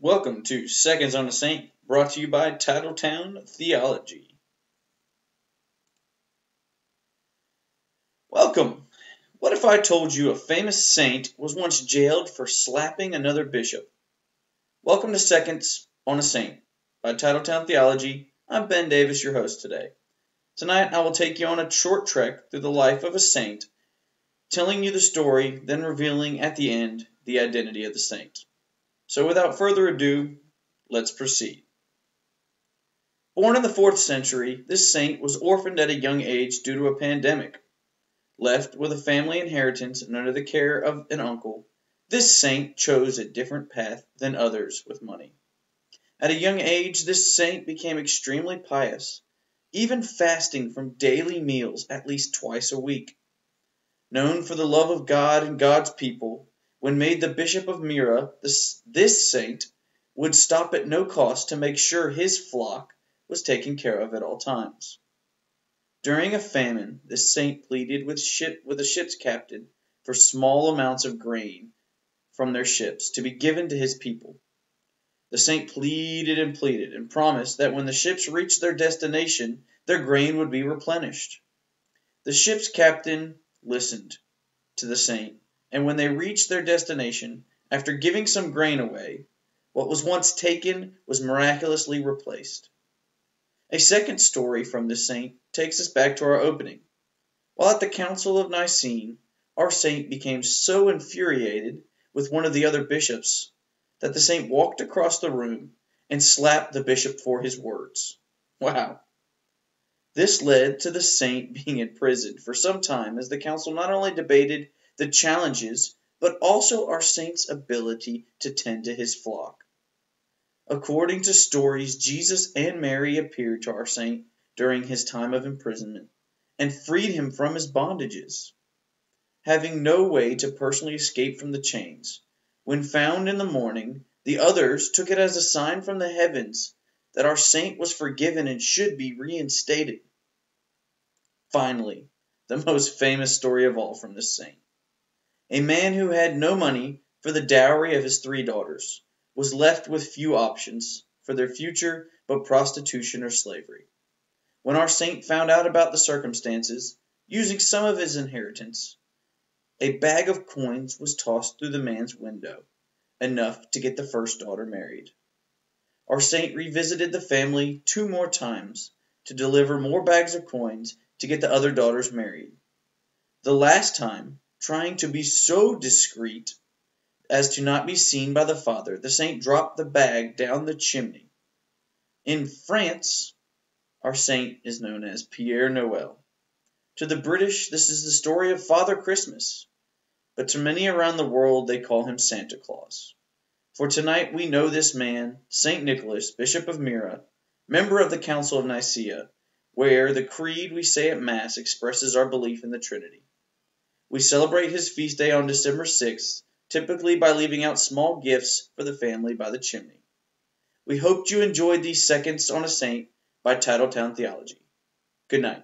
Welcome to Seconds on a Saint, brought to you by Titletown Theology. Welcome! What if I told you a famous saint was once jailed for slapping another bishop? Welcome to Seconds on a Saint by Titletown Theology. I'm Ben Davis, your host today. Tonight I will take you on a short trek through the life of a saint, telling you the story, then revealing at the end the identity of the saint. So without further ado, let's proceed. Born in the 4th century, this saint was orphaned at a young age due to a pandemic. Left with a family inheritance and under the care of an uncle, this saint chose a different path than others with money. At a young age, this saint became extremely pious, even fasting from daily meals at least twice a week. Known for the love of God and God's people, when made the Bishop of Myra, this saint would stop at no cost to make sure his flock was taken care of at all times. During a famine, this saint pleaded with a ship's captain for small amounts of grain from their ships to be given to his people. The saint pleaded and promised that when the ships reached their destination, their grain would be replenished. The ship's captain listened to the saint, and when they reached their destination, after giving some grain away, what was once taken was miraculously replaced. A second story from this saint takes us back to our opening. While at the Council of Nicene, our saint became so infuriated with one of the other bishops that the saint walked across the room and slapped the bishop for his words. Wow! This led to the saint being imprisoned for some time as the council not only debated the challenges, but also our saint's ability to tend to his flock. According to stories, Jesus and Mary appeared to our saint during his time of imprisonment and freed him from his bondages. Having no way to personally escape from the chains, when found in the morning, the others took it as a sign from the heavens that our saint was forgiven and should be reinstated. Finally, the most famous story of all from this saint. A man who had no money for the dowry of his 3 daughters was left with few options for their future but prostitution or slavery. When our saint found out about the circumstances, using some of his inheritance, a bag of coins was tossed through the man's window, enough to get the first daughter married. Our saint revisited the family 2 more times to deliver more bags of coins to get the other daughters married. The last time, trying to be so discreet as to not be seen by the father, the saint dropped the bag down the chimney. In France, our saint is known as Pierre Noël. To the British, this is the story of Father Christmas, but to many around the world they call him Santa Claus. For tonight we know this man, St. Nicholas, Bishop of Myra, member of the Council of Nicaea, where the creed we say at Mass expresses our belief in the Trinity. We celebrate his feast day on December 6th, typically by leaving out small gifts for the family by the chimney. We hoped you enjoyed these Seconds on a Saint by Titletown Theology. Good night.